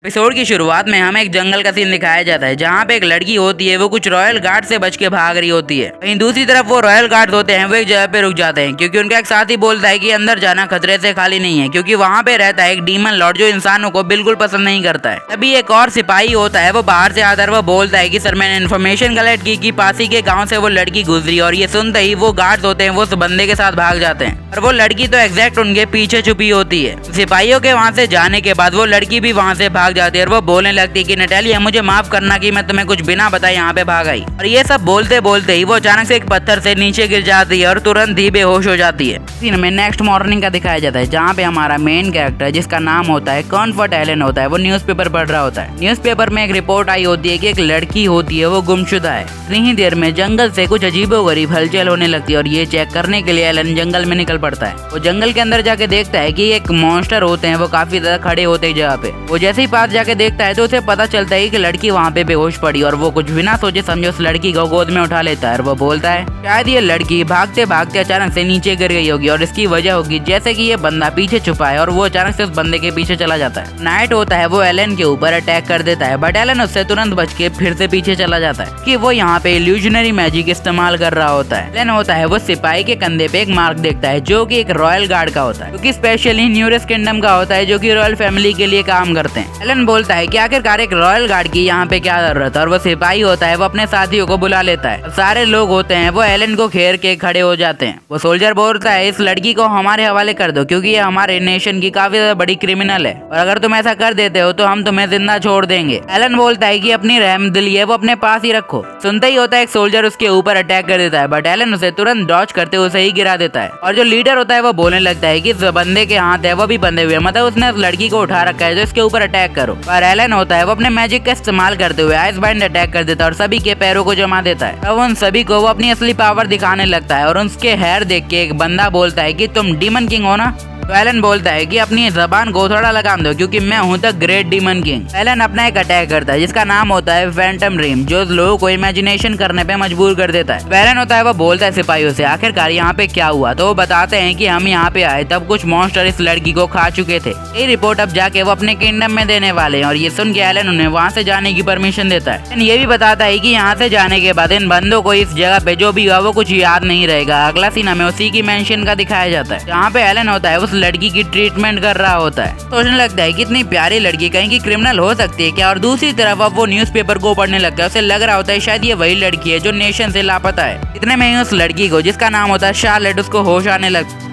Episode की शुरुआत में हमें एक जंगल का सीन दिखाया जाता है जहाँ पे एक लड़की होती है, वो कुछ रॉयल गार्ड से बच के भाग रही होती है। वहीं दूसरी तरफ वो रॉयल गार्ड होते हैं, वो एक जगह पे रुक जाते हैं क्योंकि उनका एक साथी बोलता है कि अंदर जाना खतरे से खाली नहीं है, क्योंकि वहाँ पे रहता है एक डीमन लॉर्ड जो इंसानों को बिल्कुल पसंद नहीं करता है। तभी एक और सिपाही होता है, वो बाहर से आता है, वो बोलता है कि सर मैंने इन्फॉर्मेशन कलेक्ट की कि पासी के गाँव से वो लड़की गुजरी, और ये सुनते ही वो गार्ड होते हैं वो उस बंदे के साथ भाग जाते हैं। और वो लड़की तो एग्जैक्ट उनके पीछे छुपी होती है। सिपाहियों के वहाँ से जाने के बाद वो लड़की भी वहाँ से भाग जाती है और वो बोलने लगती है कि नटालिया मुझे माफ करना कि मैं तुम्हें कुछ बिना बताए यहाँ पे भाग आई। और ये सब बोलते बोलते ही वो अचानक से एक पत्थर से नीचे गिर जाती है और तुरंत ही बेहोश हो जाती है। सीन में नेक्स्ट मॉर्निंग का दिखाया जाता है जहाँ पे हमारा मेन कैरेक्टर जिसका नाम होता है कॉम्फर्ट एलन होता है, वो न्यूज़पेपर पढ़ रहा होता है। न्यूज़पेपर में एक रिपोर्ट आई होती है कि एक लड़की होती है वो गुमशुदा है। इतनी ही देर में जंगल से कुछ अजीबोगरीब हलचल होने लगती है और ये चेक करने के लिए एलन जंगल में निकल पड़ता है। वो जंगल के अंदर जाके देखता है कि एक मॉन्स्टर होते हैं, वो काफी ज्यादा खड़े होते हैं जगह पे। वो जैसे ही पास जाके देखता है तो उसे पता चलता है कि लड़की वहाँ पे बेहोश पड़ी, और वो कुछ बिना सोचे समझे उस लड़की को गोद में उठा लेता है और वो बोलता है शायद ये लड़की भागते भागते अचानक से नीचे गिर गई होगी और इसकी वजह होगी जैसे कि ये बंदा पीछे छुपा है, और वो अचानक से उस बंदे के पीछे चला जाता है। नाइट होता है, वो एलन के ऊपर अटैक कर देता है, बट एलन उससे तुरंत बच के फिर से पीछे चला जाता है कि वो यहाँ पे इल्यूजनरी मैजिक इस्तेमाल कर रहा होता है। एलन होता है वो सिपाही के कंधे पे एक मार्क देखता है जो कि एक रॉयल गार्ड का होता है, क्योंकि स्पेशली न्यूरेस किंगडम का होता है जो कि रॉयल फैमिली के लिए काम करते हैं। एलन बोलता है कि आखिरकार एक रॉयल गार्ड की यहाँ पे क्या जरूरत है, और वो सिपाही होता है वो अपने साथियों को बुला लेता है। सारे लोग होते हैं वो एलन को घेर के खड़े हो जाते हैं। वो सोल्जर बोलता है इस लड़की को हमारे हवाले कर दो क्योंकि ये हमारे नेशन की काफी ज्यादा बड़ी क्रिमिनल है, और अगर तुम ऐसा कर देते हो तो हम तुम्हें जिंदा छोड़ देंगे। एलन बोलता है कि अपनी रहमदिली है वो अपने पास ही रखो। सुनते ही होता है एक सोल्जर उसके ऊपर अटैक कर देता है, बट एलन उसे तुरंत डॉज करते उसे ही गिरा देता है। और जो लीडर होता है वो बोलने लगता है कि इस बंदे के हाथ है वो भी बंधे हुए, मतलब उसने उस लड़की को उठा रखा है, जो इसके ऊपर अटैक करो। पर एलन होता है वो अपने मैजिक का इस्तेमाल करते हुए आइस बाइंड अटैक कर देता है और सभी के पैरों को जमा देता है। अब उन सभी को वो अपनी असली पावर दिखाने लगता है, और उसके हेयर देख के एक बंदा बोलता है कि तुम डीमन किंग हो ना। तो एलन बोलता है कि अपनी जबान को थोड़ा लगाम दो क्योंकि मैं हूं the great demon king. Alan अपना एक अटैक करता है जिसका नाम होता है फैंटम ड्रीम, जो लोगों को इमेजिनेशन करने पे मजबूर कर देता है। एलन होता है वो बोलता है सिपाहियों से आखिरकार यहाँ पे क्या हुआ, तो वो बताते हैं कि हम यहाँ पे आए तब कुछ मॉन्स्टर इस लड़की को खा चुके थे। ये रिपोर्ट अब जाके वो अपने किंगडम में देने वाले हैं, और ये सुन के एलन उन्हें वहाँ से जाने की परमिशन देता है। ये भी बताता है कि यहाँ से जाने के बाद इन बंदों को इस जगह पे जो भी हुआ वो कुछ याद नहीं रहेगा। अगला सीन हमें उसी की मेंशन का दिखाया जाता है जहाँ पे एलन होता है उस लड़की की ट्रीटमेंट कर रहा होता है। सोचने लगता है कि इतनी प्यारी लड़की कहीं की क्रिमिनल हो सकती है क्या, और दूसरी तरफ अब वो न्यूज़पेपर को पढ़ने लगता है। उसे लग रहा होता है शायद ये वही लड़की है जो नेशन से लापता है। इतने में ही उस लड़की को जिसका नाम होता है शार्लेट, उसको होश आने लगता है।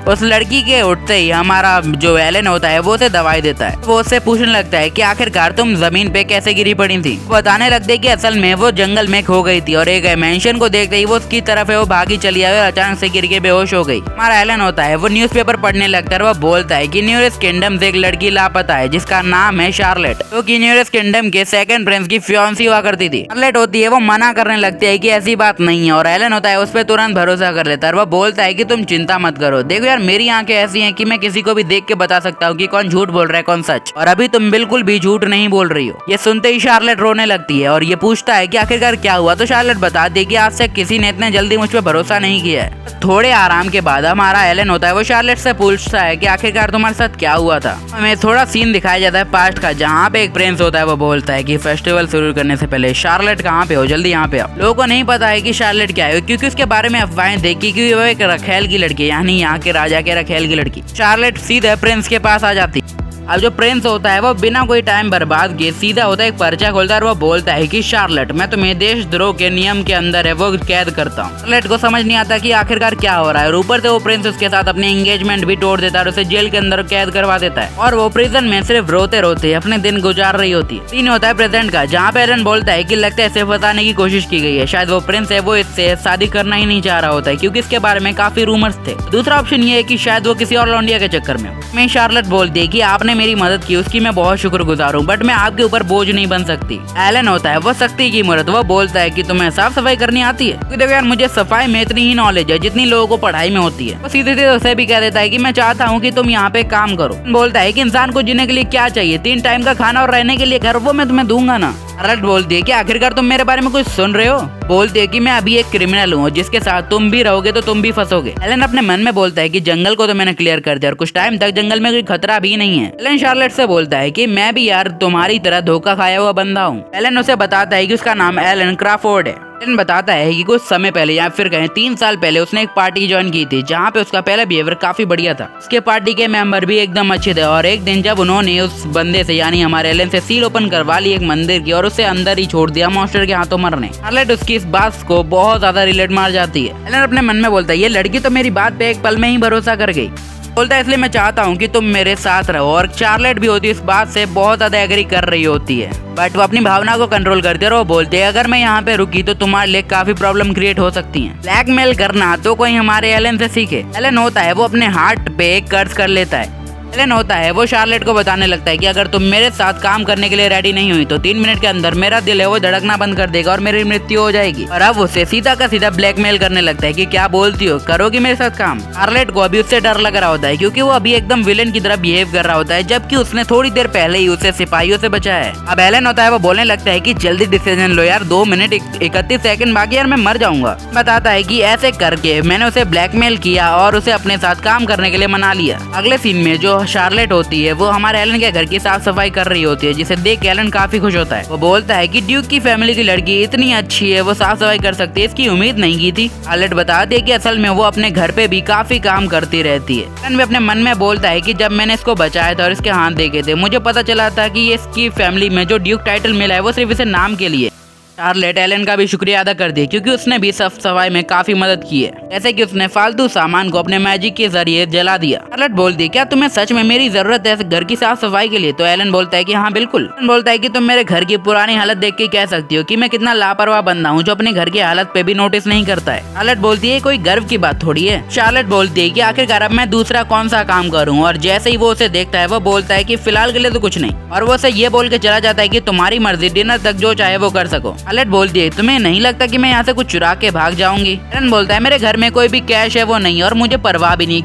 उस लड़की के उठते ही हमारा जो एलन होता है वो उसे दवाई देता है। वो उससे पूछने लगता है कि आखिरकार तुम जमीन पे कैसे गिरी पड़ी थी। वो बताने लगते हैं कि असल में वो जंगल में खो गई थी, और एक मेंशन को देखते ही वो उसकी तरफ है वो भागी चली आई और अचानक से गिर के बेहोश हो गई। हमारा एलन होता है वो न्यूज़पेपर पढ़ने लगता है। वो बोलता है कि न्यूरेस किंगडम से एक लड़की लापता है जिसका नाम है शार्लेट, जो कि न्यूरेस किंगडम के सेकंड प्रिंस की फियांसी हुआ करती थी। शार्लेट होती है वो मना करने लगती है कि ऐसी बात नहीं है, और एलन होता है उस पर तुरंत भरोसा कर लेता है। वो बोलता है कि तुम चिंता मत करो, देखो यार मेरी आंखें ऐसी हैं कि मैं किसी को भी देख के बता सकता हूँ कि कौन झूठ बोल रहा है कौन सच, और अभी तुम बिल्कुल भी झूठ नहीं बोल रही हो। ये सुनते ही शार्लेट रोने लगती है और ये पूछता है कि आखिरकार क्या हुआ, तो शार्लेट बताती है कि आज से किसी ने इतने जल्दी मुझ पर भरोसा नहीं किया है। थोड़े आराम के बाद हमारा एलन होता है वो शार्लेट से पूछता है कि आखिरकार तुम्हारे साथ क्या हुआ था। हमें थोड़ा सीन दिखाया जाता है पास्ट का जहाँ पे एक प्रिंस होता है वो बोलता है कि फेस्टिवल शुरू करने से पहले शार्लेट कहाँ पे हो, जल्दी यहाँ पे आओ। लोगों को नहीं पता है कि शार्लेट क्या है क्योंकि उसके बारे में अफवाहें देखी कि वो एक रखेल की लड़की, यानी यहाँ के राजा के रखेल की लड़की। शार्लेट सीधे प्रिंस के पास आ जाती। अब जो प्रिंस होता है वो बिना कोई टाइम बर्बाद किए सीधा होता है एक पर्चा खोलता है और वो बोलता है कि शार्लेट मैं तुम्हें देशद्रोह के नियम के अंदर है वो कैद करता हूँ। शार्लेट को समझ नहीं आता कि आखिरकार क्या हो रहा है, और ऊपर से वो प्रिंस उसके साथ अपनी एंगेजमेंट भी तोड़ देता है और उसे जेल के अंदर कैद करवा देता है, और वो प्रिजन में सिर्फ रोते रोते अपने दिन गुजार रही होती है। सीन होता है प्रेजेंट का जहाँ पे एलन बोलता है कि लगता है इसे बताने की कोशिश की गई है, शायद वो प्रिंस है वो इससे शादी करना ही नहीं चाह रहा होता है क्योंकि इसके बारे में काफी रूमर्स थे। दूसरा ऑप्शन ये है कि शायद वो किसी और लौंडिया के चक्कर में हो। मैं शार्लेट बोलती है कि आपने मेरी मदद की उसकी मैं बहुत शुक्रगुजार हूँ, बट मैं आपके ऊपर बोझ नहीं बन सकती। एलन होता है वो सख्ती की मूर्त, वो बोलता है कि तुम्हें साफ सफाई करनी आती है। तो देखो यार मुझे सफाई में इतनी ही नॉलेज है जितनी लोगों को पढ़ाई में होती है। वो सीधे सीधे उसे भी कह देता है कि मैं चाहता हूँ कि तुम यहाँ पे काम करो। बोलता है कि इंसान को जीने के लिए क्या चाहिए, 3 टाइम का खाना और रहने के लिए घर, वो मैं तुम्हें दूंगा ना। शार्लेट बोलती है कि आखिरकार तुम मेरे बारे में कुछ सुन रहे हो। बोलती है कि मैं अभी एक क्रिमिनल हूँ, जिसके साथ तुम भी रहोगे तो तुम भी फंसोगे। एलन अपने मन में बोलता है कि जंगल को तो मैंने क्लियर कर दिया और कुछ टाइम तक जंगल में कोई खतरा भी नहीं है। एलन शार्लेट से बोलता है कि मैं भी यार तुम्हारी तरह धोखा खाया हुआ बंदा हूँ। एलन उसे बताता है कि उसका नाम एलन क्रॉफोर्ड है। एलन बताता है कि कुछ समय पहले या फिर कहें 3 साल पहले उसने एक पार्टी ज्वाइन की थी, जहाँ पे उसका पहला बिहेवियर काफी बढ़िया था। उसके पार्टी के मेंबर भी एकदम अच्छे थे और एक दिन जब उन्होंने उस बंदे से यानी हमारे एलन से सील ओपन करवा ली एक मंदिर की और उसे अंदर ही छोड़ दिया मॉन्स्टर के हाथों मरने। शार्लेट उसकी इस बात को बहुत ज्यादा रिलेट मार जाती है। एलन अपने मन में बोलता है ये लड़की तो मेरी बात पे एक पल में ही भरोसा कर गई। बोलता है इसलिए मैं चाहता हूँ कि तुम मेरे साथ रहो। और शार्लेट भी होती है इस बात से बहुत ज्यादा एग्री कर रही होती है, बट वो अपनी भावना को कंट्रोल करती है और वो बोलती है अगर मैं यहाँ पे रुकी तो तुम्हारे लिए काफी प्रॉब्लम क्रिएट हो सकती है। ब्लैकमेल करना तो कोई हमारे एलन से सीखे। एलन होता है वो अपने हार्ट पे एक कर्ज कर लेता है। एलन होता है वो शार्लेट को बताने लगता है कि अगर तुम मेरे साथ काम करने के लिए रेडी नहीं हुई तो 3 मिनट के अंदर मेरा दिल है वो धड़कना बंद कर देगा और मेरी मृत्यु हो जाएगी। और अब उसे सीधा का सीधा ब्लैकमेल करने लगता है कि क्या बोलती हो, करोगी मेरे साथ काम। शार्लेट को अभी उससे डर लग रहा होता है क्योंकि वो अभी एकदम विलेन की तरह बिहेव कर रहा होता है, जबकि उसने थोड़ी देर पहले ही उसे सिपाहियों से बचाया है। अब एलन होता है वो बोलने लगता है कि जल्दी डिसीजन लो यार, 2 मिनट 31 सेकंड बाकी यार, मैं मर जाऊंगा। बताता है कि ऐसे करके मैंने उसे ब्लैकमेल किया और उसे अपने साथ काम करने के लिए मना लिया। अगले सीन में जो शार्लेट होती है वो हमारे एलन के घर की साफ सफाई कर रही होती है, जिसे देख के एलन काफी खुश होता है। वो बोलता है कि ड्यूक की फैमिली की लड़की इतनी अच्छी है, वो साफ सफाई कर सकती है, इसकी उम्मीद नहीं की थी। शार्लेट बताती है कि असल में वो अपने घर पे भी काफी काम करती रहती है। एलन भी अपने मन में बोलता है कि जब मैंने इसको बचाया था और इसके हाथ देखे थे, मुझे पता चला था कि ये इसकी फैमिली में जो ड्यूक टाइटल मिला है वो सिर्फ इसे नाम के लिए। शार्लेट एलन का भी शुक्रिया अदा कर दिया क्योंकि उसने भी साफ सफाई में काफी मदद की है, जैसे कि उसने फालतू सामान को अपने मैजिक के जरिए जला दिया। शार्लेट बोलती है क्या तुम्हें सच में मेरी जरूरत है घर की साफ सफाई के लिए? तो एलन बोलता है कि हाँ बिल्कुल। एलन बोलता है कि तुम मेरे घर की पुरानी हालत देख के कह सकती हो कि मैं कितना लापरवाह बंदा हूँ जो अपने घर की हालत पे भी नोटिस नहीं करता है। शार्लेट बोलती है कोई गर्व की बात थोड़ी है। शार्लेट बोलती है कि आखिरकार अब मैं दूसरा कौन सा काम करूँ, और जैसे ही वो उसे देखता है वो बोलता है कि फिलहाल के लिए तो कुछ नहीं, और वो उसे ये बोल के चला जाता है कि तुम्हारी मर्जी, डिनर तक जो चाहे वो कर सको। शार्लेट बोलती है तुम्हें नहीं लगता कि मैं यहाँ से कुछ चुरा के भाग जाऊंगी? एलन बोलता है मेरे घर में कोई भी कैश है वो नहीं, और मुझे परवाह भी नहीं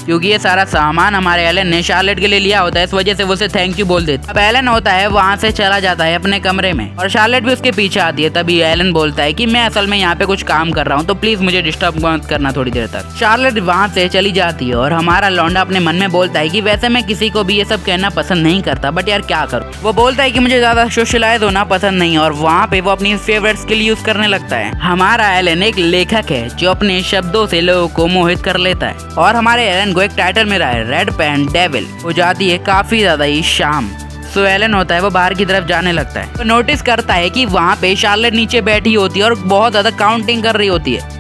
क्योंकि ये सारा सामान हमारे एलन ने शार्लेट के लिए लिया होता है, इस वजह से वो उसे थैंक यू बोल देती है। अब एलन होता है वहाँ से चला जाता है अपने कमरे में और शार्लेट भी उसके पीछे आती है। तभी एलन बोलता है कि मैं असल में यहाँ पे कुछ काम कर रहा हूँ, तो प्लीज मुझे डिस्टर्ब मत करना थोड़ी देर तक। शार्लेट वहाँ से चली जाती है और हमारा लौंडा अपने मन में बोलता है कि वैसे मैं किसी को भी ये सब कहना पसंद नहीं करता, बट यार क्या करूँ। वो बोलता है कि मुझे ज्यादा सोशलाइज होना पसंद नहीं, और वहाँ पे वो अपनी फेवरेट स्किल यूज करने लगता है। हमारा एलन एक लेखक है जो अपने शब्दों से लोगों को मोहित कर लेता है, और हमारे एलन को एक टाइटल मिला है रेड पेन डेविल। हो जाती है काफी ज्यादा ही शाम। सो एलन होता है वो बाहर की तरफ जाने लगता है तो नोटिस करता है कि वहाँ पे शार्लेट नीचे बैठी होती है और बहुत ज्यादा काउंटिंग कर रही होती है।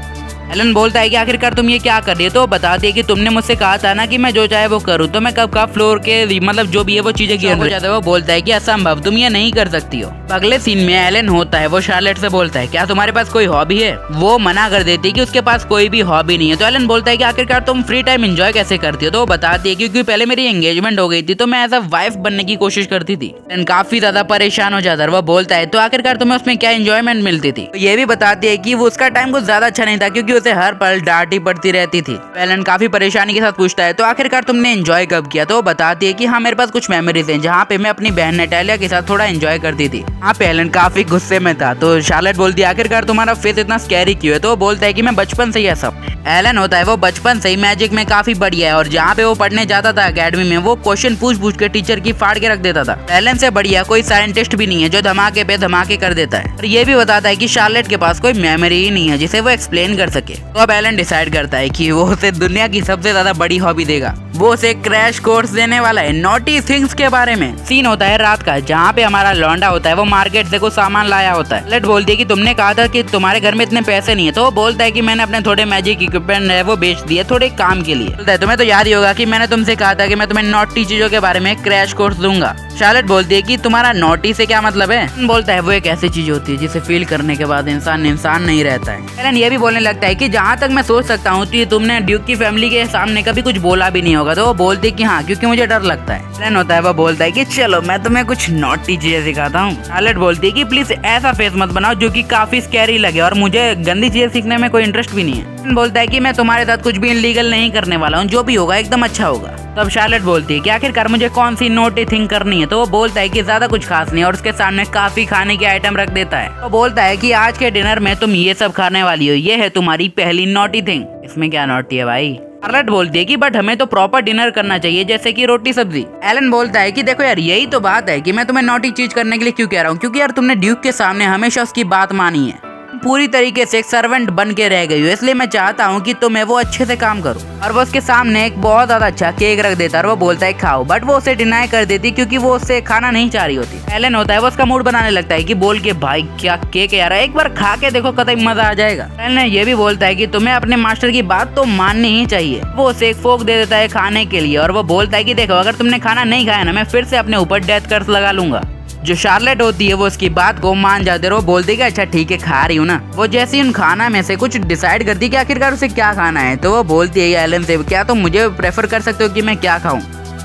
एलन बोलता है कि आखिरकार तुम ये क्या कर रही है? तो बताती है कि तुमने मुझसे कहा था ना कि मैं जो चाहे वो करूँ, तो मैं कब फ्लोर के मतलब जो भी है वो चीजें गिर जाता है। वो बोलता है कि असंभव, तुम ये नहीं कर सकती हो। अगले सीन में एलन होता है वो शार्लेट से बोलता है क्या तुम्हारे पास कोई हॉबी है? वो मना कर देती है कि उसके पास कोई भी हॉबी नहीं है। तो एलन बोलता है कि आखिरकार तुम फ्री टाइम एंजॉय कैसे करती हो? तो वो बताती है क्योंकि पहले मेरी एंगेजमेंट हो गई थी तो मैं एज अ वाइफ बनने की कोशिश करती थी। एलन काफी ज्यादा परेशान हो जाता है। वो बोलता है तो आखिरकार तुम्हें उसमें क्या एंजॉयमेंट मिलती थी? तो ये भी बताती है कि वो उसका टाइम कुछ ज्यादा अच्छा नहीं था क्योंकि उसे हर पल डांटी पड़ती रहती थी। एलन काफी परेशानी के साथ पूछता है तो आखिरकार तुमने एंजॉय कब किया? तो वो बताती है कि हाँ मेरे पास कुछ मेमोरीज हैं जहाँ पे मैं अपनी बहन नेटालिया के साथ थोड़ा एंजॉय करती थी। यहाँ पे एलन काफी गुस्से में था। तो शार्लेट बोलती है आखिरकार तुम्हारा फेस इतना स्कैरी क्यों है? तो वो बोलता है कि मैं बचपन से ही ऐसा। एलन होता है वो बचपन से ही मैजिक में काफी बढ़िया है, और जहाँ पे वो पढ़ने जाता था अकेडमी में, वो क्वेश्चन पूछ के टीचर की फाड़ के रख देता था। एलन से बढ़िया कोई साइंटिस्ट भी नहीं है जो धमाके पे धमाके कर देता है। और ये भी बताता है कि शार्लेट के पास कोई मेमोरी ही नहीं है जिसे वो एक्सप्लेन कर सके। तो अब एलन डिसाइड करता है कि वो उसे दुनिया की सबसे ज्यादा बड़ी हॉबी देगा। वो उसे क्रैश कोर्स देने वाला है नॉटी थिंग्स के बारे में। सीन होता है रात का जहाँ पे हमारा लौंडा होता है वो मार्केट से कुछ सामान लाया होता है। शार्लेट बोलती है कि तुमने कहा था कि तुम्हारे घर में इतने पैसे नहीं है। तो वो बोलता है कि मैंने अपने थोड़े मैजिक इक्विपमेंट है वो बेच दिए थोड़े काम के लिए। बोलता है तुम्हें तो याद ही होगा कि मैंने तुमसे कहा था कि मैं तुम्हें नॉटी चीजों के बारे में क्रैश कोर्स दूंगा। शार्लेट बोलती है कि तुम्हारा नॉटी से क्या मतलब है? बोलता है वो एक ऐसी चीज होती है जिसे फील करने के बाद इंसान नहीं रहता है। एलन ये भी बोलने लगता है कि जहाँ तक मैं सोच सकता हूँ तो तुमने ड्यूक की फैमिली के सामने कभी कुछ बोला भी नहीं होगा। तो वो बोलती है कि हाँ क्योंकि मुझे डर लगता है। एलन होता है वो बोलता है कि चलो मैं तुम्हें कुछ नॉटी चीजें सिखाता हूँ। शार्लेट बोलती है कि प्लीज ऐसा फेस मत बनाओ जो कि काफी स्कैरी लगे, और मुझे गंदी चीजें सीखने में कोई इंटरेस्ट भी नहीं है। बोलता है कि मैं तुम्हारे साथ कुछ भी इनलीगल नहीं करने वाला हूँ, जो भी होगा एकदम अच्छा होगा। तब शार्लेट बोलती है कि आखिरकार मुझे कौन सी नोटी थिंग करनी है। तो वो बोलता है कि ज्यादा कुछ खास नहीं और उसके सामने काफी खाने के आइटम रख देता है। वो बोलता है कि आज के डिनर में तुम ये सब खाने वाली हो, ये है तुम्हारी पहली नोटी थिंग। इसमें क्या नोटी है भाई? शार्लेट बोलती है कि बट हमें तो प्रॉपर डिनर करना चाहिए, जैसे कि रोटी सब्जी। एलन बोलता है कि देखो यार, यही तो बात है कि मैं तुम्हें नोटी चीज करने के लिए क्यों कह रहा हूँ, क्योंकि यार तुमने ड्यूक के सामने हमेशा उसकी बात मानी है, पूरी तरीके से एक सर्वेंट बन के रह गई हो, इसलिए मैं चाहता हूँ कि तुम्हें वो अच्छे से काम करो। और वो उसके सामने एक बहुत ज्यादा अच्छा केक रख देता है और वो बोलता है खाओ, बट वो उसे डिनाई कर देती क्योंकि वो उससे खाना नहीं चाह रही होती। एलन होता है वो उसका मूड बनाने लगता है कि बोल के भाई क्या केक है यार, एक बार खा के देखो, कतई मजा आ जाएगा। एलन ये भी बोलता है कि तुम्हें अपने मास्टर की बात तो माननी ही चाहिए। वो उसे एक फोक दे देता है खाने के लिए और वो बोलता है कि देखो अगर तुमने खाना नहीं खाया ना, मैं फिर से अपने ऊपर डेथ कर्स लगा लूंगा। जो शार्लेट होती है वो उसकी बात को मान जाती है और वो बोलती है कि अच्छा ठीक है खा रही हूँ ना। वो जैसे ही उन खाना में से कुछ डिसाइड करती है कि आखिरकार उसे क्या खाना है, तो वो बोलती है एलन से क्या तुम मुझे प्रेफर कर सकते हो कि मैं क्या खाऊं,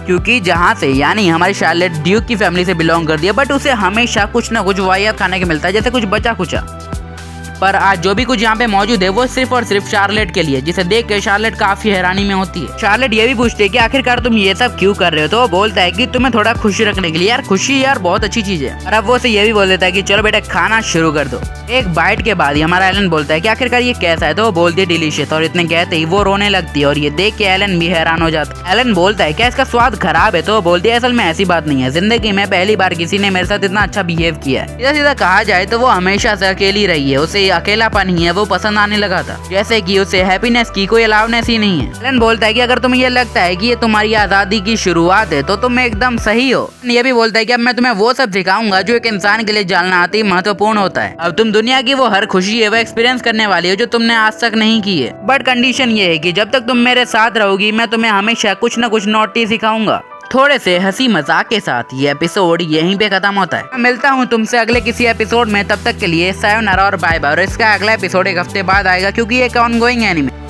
क्योंकि जहाँ से यानी हमारी शार्लेट ड्यूक की फैमिली से बिलोंग करती है, बट उसे हमेशा कुछ ना कुछ वाहियात खाने के मिलता है, जैसे कुछ बचा कुचा। पर आज जो भी कुछ यहाँ पे मौजूद है वो सिर्फ और सिर्फ शार्लेट के लिए, जिसे देख के शार्लेट काफी हैरानी में होती है। शार्लेट ये भी पूछती है कि आखिरकार तुम ये सब क्यों कर रहे हो, तो वो बोलता है कि तुम्हें थोड़ा खुशी रखने के लिए। यार खुशी यार बहुत अच्छी चीज है। और अब वो उसे ये भी बोल देता है कि चलो बेटा खाना शुरू कर दो। एक बाइट के बाद ही हमारा एलन बोलता है कि आखिरकार ये कैसा है, तो वो बोलती है डिलीशियस, और इतने कहते ही वो रोने लगती है और ये देख के एलन भी हैरान हो जाता है। एलन बोलता है क्या इसका स्वाद खराब है, तो वो बोलती है असल में ऐसी बात नहीं है, जिंदगी में पहली बार किसी ने मेरे साथ इतना अच्छा बिहेव किया है। सीधा सीधा कहा जाए तो वो हमेशा से अकेली रही है, उसे अकेलापन ही है वो पसंद आने लगा था, जैसे कि उसे हैप्पीनेस की कोई अलाउनेस ही नहीं है। एलन बोलता है कि अगर तुम्हें ये लगता है कि ये तुम्हारी आजादी की शुरुआत है तो तुम एकदम सही हो। ये भी बोलता है कि अब मैं तुम्हें वो सब सिखाऊंगा जो एक इंसान के लिए जानना अति महत्वपूर्ण होता है। अब तुम दुनिया की वो हर खुशी है वो एक्सपीरियंस करने वाली हो जो तुमने आज तक नहीं की है, बट कंडीशन ये है कि जब तक तुम मेरे साथ रहोगी मैं तुम्हें हमेशा कुछ न कुछ नोटी सिखाऊंगा। थोड़े से हंसी मजाक के साथ ये एपिसोड यहीं पे खत्म होता है। मिलता हूँ तुमसे अगले किसी एपिसोड में, तब तक के लिए सायोनारा और बाय बाय। और इसका अगला एपिसोड एक हफ्ते बाद आएगा क्योंकि ये एक ऑनगोइंग एनीमे।